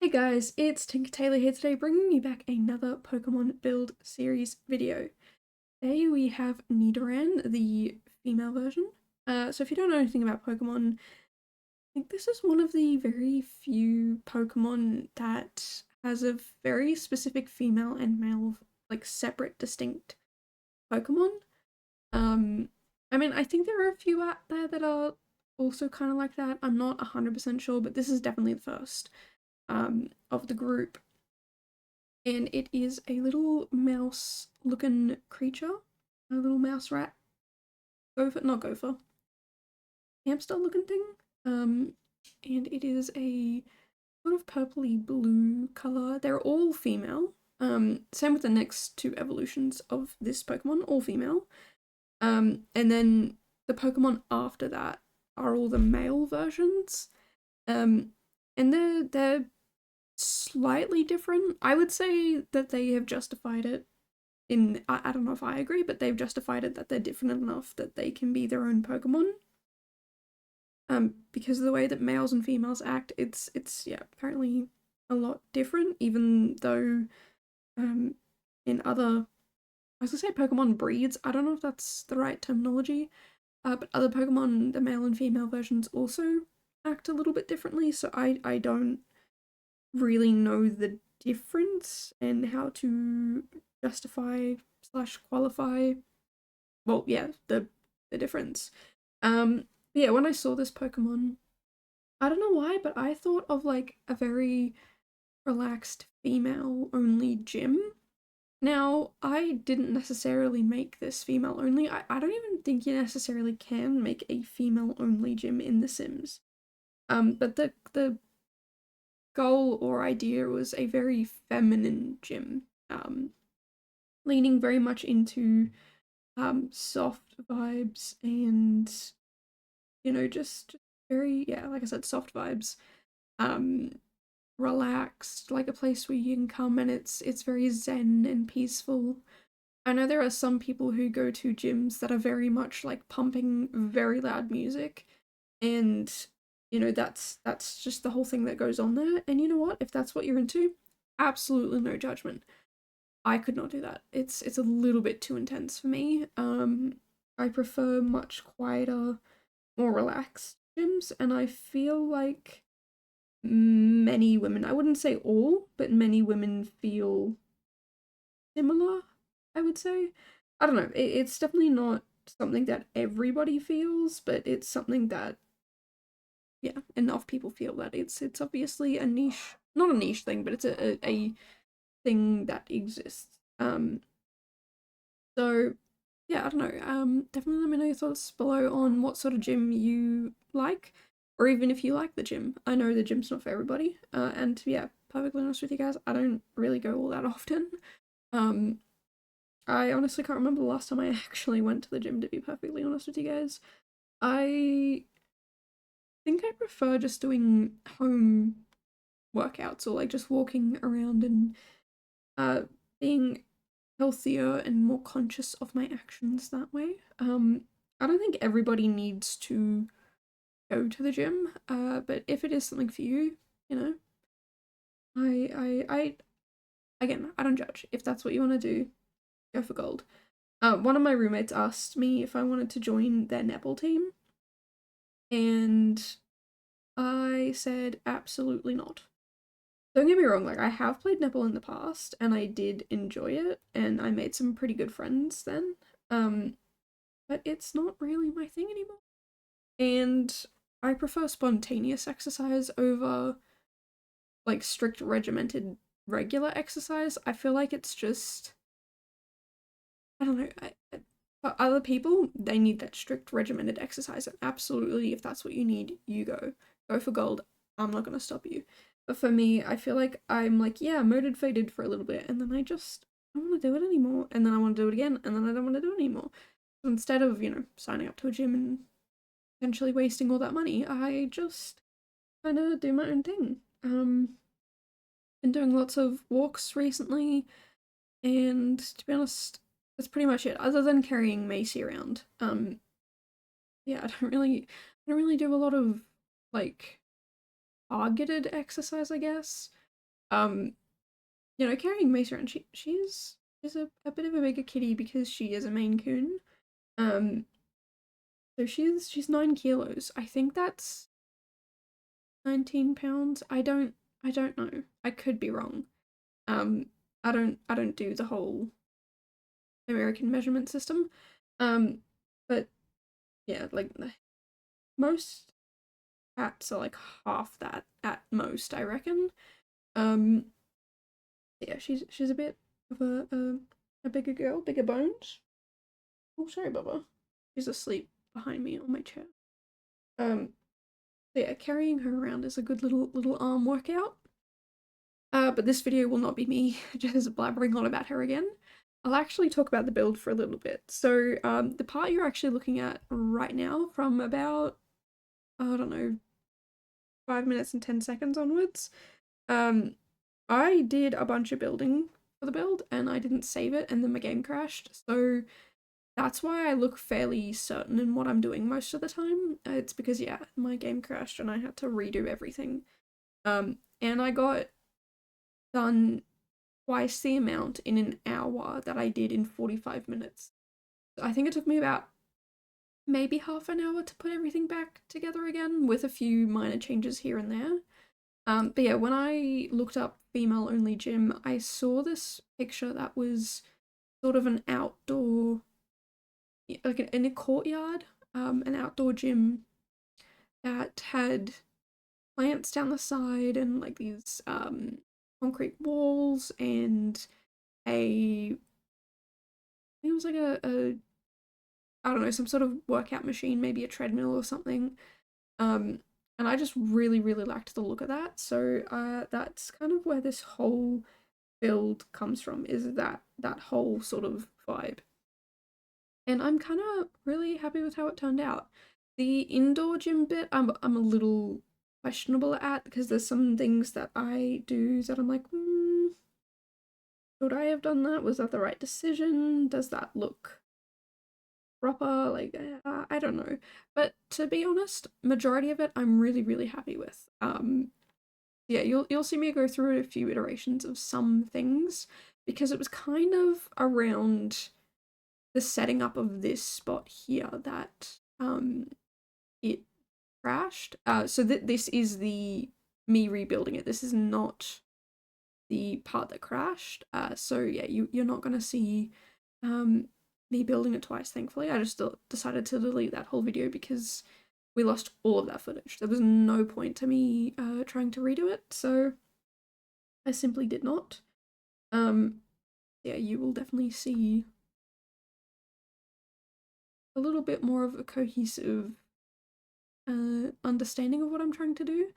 Hey guys, it's TinkerTaylor here today, bringing you back another Pokemon build series video. Today we have Nidoran, the female version. So if you don't know anything about Pokemon, I think this is one of the very few Pokemon that has a very specific female and male, like separate, distinct Pokemon. Um, I mean, I think there are a few out there that are also kind of like that. I'm not 100% sure, but this is definitely the first of the group. And it is a little mouse looking creature, a little mouse rat, gopher, not gopher, hamster looking thing. And it is a sort of purpley blue color. They're all female. Same with the next two evolutions of this Pokemon, all female. And then the Pokemon after that are all the male versions. And they're slightly different. I would say that they have justified it I don't know if I agree, but they've justified it that they're different enough that they can be their own Pokemon. Because of the way that males and females act, it's yeah, apparently a lot different, even though in other, I was gonna say Pokemon breeds, I don't know if that's the right terminology, but other Pokemon, the male and female versions also act a little bit differently, so I don't really know the difference and how to justify slash qualify, well, yeah, the difference. Yeah, when I saw this Pokemon, I don't know why, but I thought of like a very relaxed female only gym. Now, I didn't necessarily make this female only. I don't even think you necessarily can make a female only gym in The Sims. But the goal or idea was a very feminine gym, leaning very much into soft vibes and, you know, just very, yeah, like I said, soft vibes, um, relaxed, like a place where you can come and it's very zen and peaceful. I know there are some people who go to gyms that are very much like pumping very loud music, and you know that's just the whole thing that goes on there. And you know what, if that's what you're into, absolutely no judgment. I could not do that. It's a little bit too intense for me. I prefer much quieter, more relaxed gyms, and I feel like many women, I wouldn't say all, but many women feel similar, I would say. I don't know, it's definitely not something that everybody feels, but it's something that, yeah, enough people feel that it's obviously a niche, not a niche thing, but it's a thing that exists. So yeah, I don't know. Definitely let me know your thoughts below on what sort of gym you like, or even if you like the gym. I know the gym's not for everybody, and to be, yeah, perfectly honest with you guys, I don't really go all that often. Um, I honestly can't remember the last time I actually went to the gym, to be perfectly honest with you guys. I think I prefer just doing home workouts or like just walking around and being healthier and more conscious of my actions that way. I don't think everybody needs to go to the gym, but if it is something for you, you know, I again, I don't judge. If that's what you want to do, go for gold. One of my roommates asked me if I wanted to join their netball team, and I said absolutely not. Don't get me wrong, like I have played netball in the past and I did enjoy it and I made some pretty good friends then. Um, but it's not really my thing anymore. And I prefer spontaneous exercise over like strict regimented regular exercise. I feel like it's just, I don't know, for other people, they need that strict regimented exercise. And absolutely, if that's what you need, you go. Go for gold. I'm not gonna stop you. But for me, I feel like I'm like, yeah, motivated for a little bit, and then I just don't want to do it anymore. And then I want to do it again, and then I don't want to do it anymore. So instead of, you know, signing up to a gym and potentially wasting all that money, I just kind of do my own thing. Been doing lots of walks recently, and to be honest, that's pretty much it. Other than carrying Macy around, yeah, I don't really do a lot of like targeted exercise, I guess. You know, carrying Mace around, she's a bit of a bigger kitty because she is a Maine Coon. Um, so she's 9 kilos. I think that's 19 pounds. I don't know. I could be wrong. Um, I don't do the whole American measurement system. Um, but yeah, like most cats are like half that at most, I reckon. Um, yeah, she's a bit of a bigger girl, bigger bones. Oh, sorry, Bubba. She's asleep behind me on my chair. Um, yeah, carrying her around is a good little arm workout. But this video will not be me just blabbering on about her again. I'll actually talk about the build for a little bit. So, the part you're actually looking at right now, from about, I don't know, 5 minutes and 10 seconds onwards, I did a bunch of building for the build and I didn't save it and then my game crashed. So that's why I look fairly certain in what I'm doing most of the time. It's because, yeah, my game crashed and I had to redo everything. And I got done twice the amount in an hour that I did in 45 minutes. I think it took me about maybe half an hour to put everything back together again with a few minor changes here and there. But yeah, when I looked up female only gym, I saw this picture that was sort of an outdoor, like in a courtyard, an outdoor gym that had plants down the side and like these concrete walls and a, I think it was like a I don't know, some sort of workout machine, maybe a treadmill or something. And I just really liked the look of that. So that's kind of where this whole build comes from, is that whole sort of vibe. And I'm kind of really happy with how it turned out. The indoor gym bit, I'm a little questionable at because there's some things that I do that I'm like, should I have done that? Was that the right decision? Does that look proper? Like, I don't know. But to be honest, majority of it I'm really happy with. Yeah, you'll see me go through a few iterations of some things because it was kind of around the setting up of this spot here that it crashed. So this is the me rebuilding it. This is not the part that crashed. So yeah, you're not gonna see me building it twice, thankfully. I just decided to delete that whole video because we lost all of that footage. There was no point to me trying to redo it, so I simply did not. Yeah, you will definitely see a little bit more of a cohesive understanding of what I'm trying to do.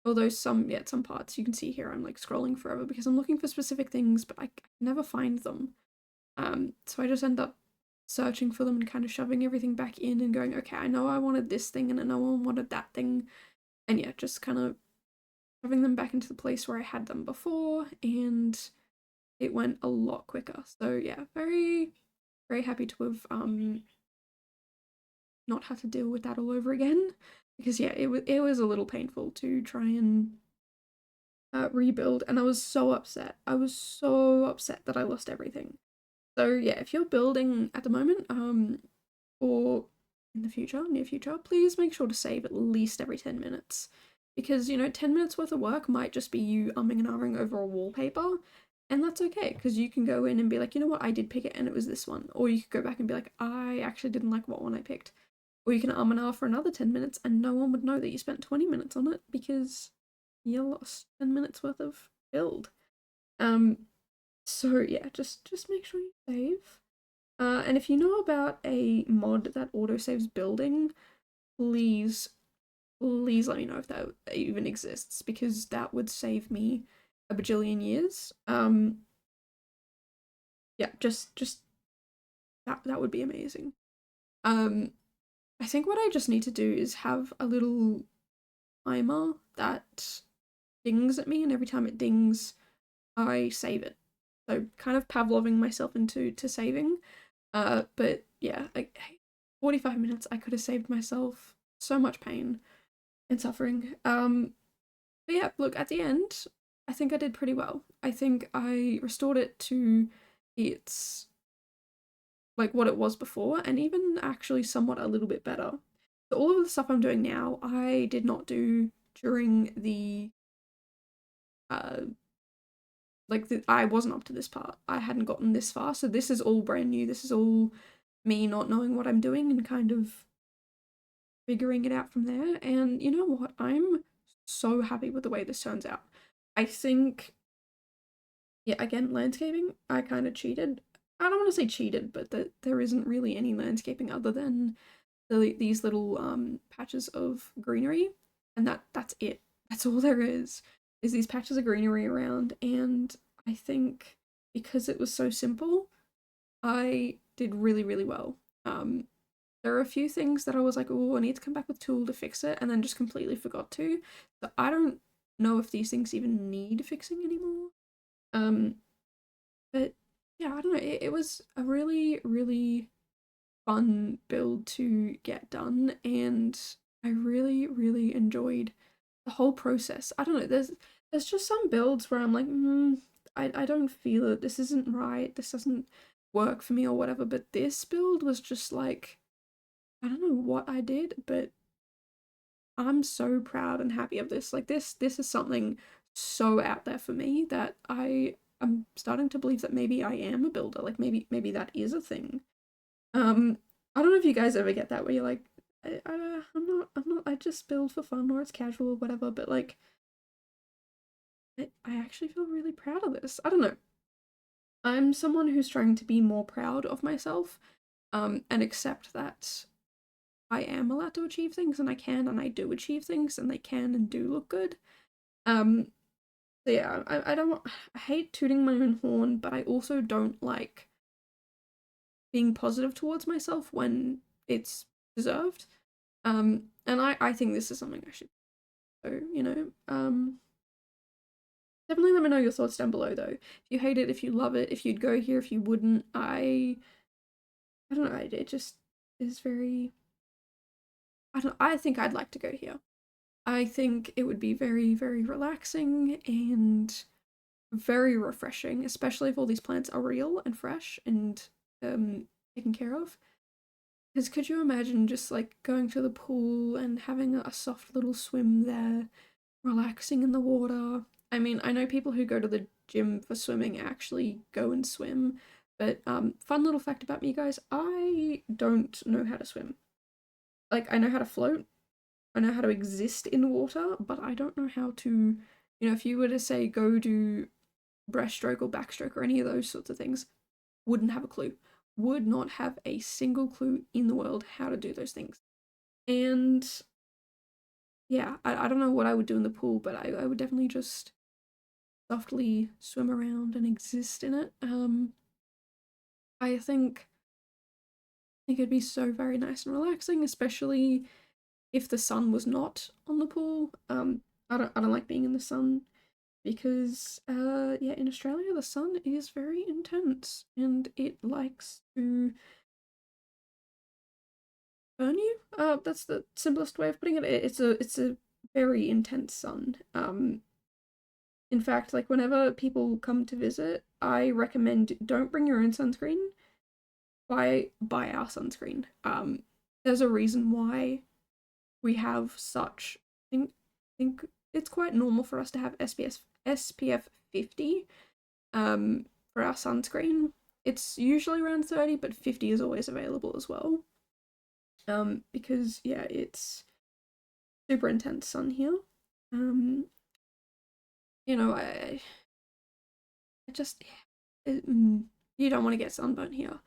Although some parts you can see here I'm like scrolling forever because I'm looking for specific things, but I never find them. So I just end up searching for them and kind of shoving everything back in and going, okay, I know I wanted this thing and I know I wanted that thing. And yeah, just kind of shoving them back into the place where I had them before, and it went a lot quicker. So yeah, very happy to have not had to deal with that all over again, because yeah, it was a little painful to try and rebuild, and I was so upset. I was so upset that I lost everything. So yeah, if you're building at the moment, or in the future, near future, please make sure to save at least every 10 minutes. Because, you know, 10 minutes worth of work might just be you umming and ahhing over a wallpaper, and that's okay, because you can go in and be like, you know what, I did pick it and it was this one. Or you could go back and be like, I actually didn't like what one I picked. Or you can and ah for another 10 minutes and no one would know that you spent 20 minutes on it because you lost 10 minutes worth of build. So yeah, just make sure you save. And if you know about a mod that autosaves building, please let me know if that even exists, because that would save me a bajillion years. Yeah, just that would be amazing. I think what I just need to do is have a little timer that dings at me, and every time it dings, I save it. So kind of Pavloving myself into saving. But yeah, like 45 minutes, I could have saved myself so much pain and suffering. But yeah, look, at the end, I think I did pretty well. I think I restored it to its like what it was before, and even actually somewhat a little bit better. So all of the stuff I'm doing now, I did not do during the uh I wasn't up to this part. I hadn't gotten this far, so this is all brand new. This is all me not knowing what I'm doing and kind of figuring it out from there. And you know what? I'm so happy with the way this turns out. I think, yeah, again, landscaping, I kind of cheated. I don't want to say cheated, but that there isn't really any landscaping other than these little patches of greenery, and that's it. That's all there is these patches of greenery around, and I think because it was so simple, I did really, really well. There are a few things that I was like, oh, I need to come back with tool to fix it, and then just completely forgot to. So I don't know if these things even need fixing anymore. Um, but yeah, I don't know. It was a really, really fun build to get done, and I really, really enjoyed the whole process. I don't know, there's just some builds where I'm like, I don't feel it. This isn't right. This doesn't work for me or whatever. But this build was just like, I don't know what I did, but I'm so proud and happy of this. Like this is something so out there for me that I'm starting to believe that maybe I am a builder. Like maybe that is a thing. I don't know if you guys ever get that where you're like, I'm not, I just build for fun or it's casual or whatever, but like, I actually feel really proud of this. I don't know. I'm someone who's trying to be more proud of myself, and accept that I am allowed to achieve things and I can and I do achieve things and they can and do look good. Um, so yeah, I don't, I hate tooting my own horn, but I also don't like being positive towards myself when it's deserved. And I think this is something I should. So definitely let me know your thoughts down below though. If you hate it, if you love it, if you'd go here, if you wouldn't. I don't know. It just is very. I don't. I think I'd like to go here. I think it would be very, very relaxing and very refreshing, especially if all these plants are real and fresh and taken care of. Because could you imagine just like going to the pool and having a soft little swim there, relaxing in the water? I mean, I know people who go to the gym for swimming actually go and swim, but fun little fact about me, guys, I don't know how to swim. Like, I know how to float, I know how to exist in water, but I don't know how to, if you were to say go do breaststroke or backstroke or any of those sorts of things, wouldn't have a clue. Would not have a single clue in the world how to do those things. And yeah, I don't know what I would do in the pool, but I would definitely just softly swim around and exist in it. I think it'd be so very nice and relaxing, especially if the sun was not on the pool. I don't like being in the sun because yeah, in Australia the sun is very intense and it likes to burn you. That's the simplest way of putting it. It's a very intense sun. In fact, like whenever people come to visit, I recommend don't bring your own sunscreen. Buy our sunscreen. There's a reason why we have such. I think it's quite normal for us to have SPF 50 for our sunscreen. It's usually around 30, but 50 is always available as well. Because yeah, it's super intense sun here. Um, I just you don't want to get sunburnt here.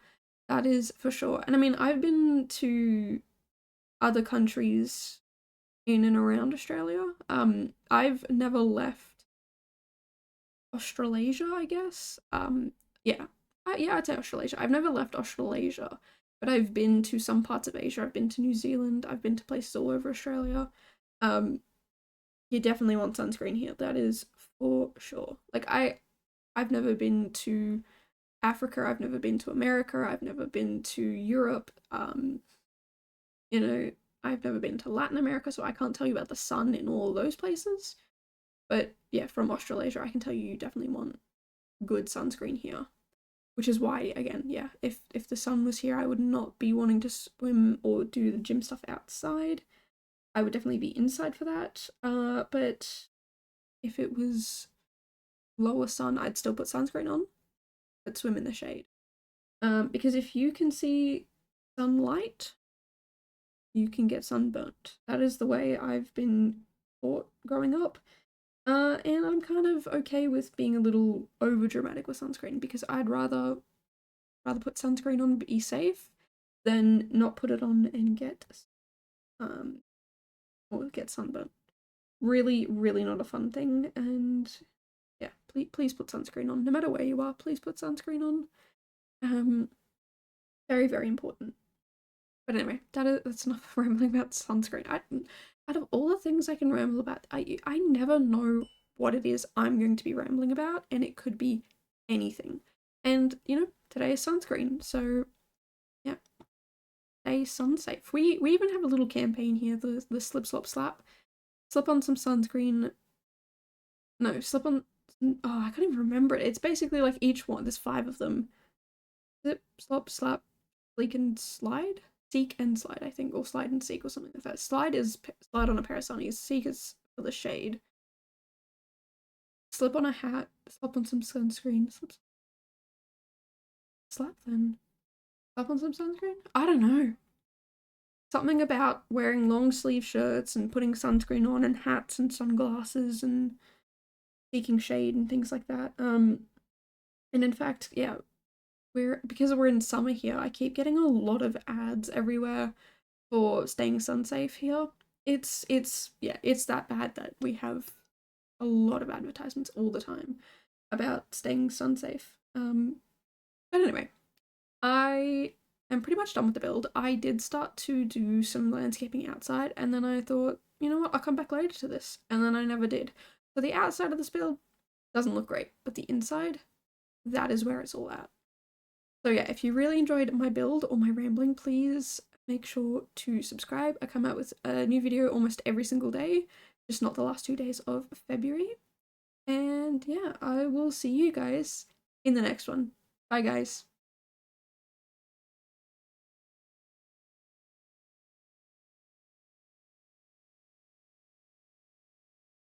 That is for sure. And I mean, I've been to other countries in and around Australia. I've never left Australasia, I guess. Yeah. Yeah, I'd say Australasia. I've never left Australasia, but I've been to some parts of Asia. I've been to New Zealand. I've been to places all over Australia. Um, you definitely want sunscreen here. That is for sure. Like I've never been to Africa. I've never been to America. I've never been to Europe. You know, I've never been to Latin America, so I can't tell you about the sun in all those places. But yeah, from Australasia, I can tell you definitely want good sunscreen here. Which is why, again, yeah, if the sun was here, I would not be wanting to swim or do the gym stuff outside. I would definitely be inside for that. But if it was lower sun, I'd still put sunscreen on, but swim in the shade. Because if you can see sunlight, you can get sunburnt. That is the way I've been taught growing up. And I'm kind of okay with being a little over dramatic with sunscreen because I'd rather put sunscreen on, be safe, than not put it on and get or get sunburnt. Really, really not a fun thing. And yeah, please put sunscreen on. No matter where you are, please put sunscreen on. Very, very important. But anyway, that's enough rambling about sunscreen. Out of all the things I can ramble about, I never know what it is I'm going to be rambling about, and it could be anything. And you know, today is sunscreen, so yeah, stay sun safe. We even have a little campaign here, the slip slop slap. Slip on some sunscreen. No, slip on. Oh, I can't even remember it. It's basically like each one. There's 5 of them. Slip, slop, slap, leak and slide. Seek and slide, I think, or slide and seek, or something like that. Slide is slide on a pair of sunnies. Seek is for the shade. Slip on a hat. Slap on some sunscreen. Slap then. Slap on some sunscreen? I don't know. Something about wearing long sleeve shirts and putting sunscreen on and hats and sunglasses and seeking shade and things like that. And in fact, yeah, because we're in summer here, I keep getting a lot of ads everywhere for staying sun safe here. It's that bad that we have a lot of advertisements all the time about staying sun safe. But anyway, I am pretty much done with the build. I did start to do some landscaping outside, and then I thought, you know what, I'll come back later to this, and then I never did. So the outside of this build doesn't look great, but the inside, that is where it's all at. So yeah, if you really enjoyed my build or my rambling, please make sure to subscribe. I come out with a new video almost every single day, just not the last 2 days of February. And yeah, I will see you guys in the next one. Bye guys.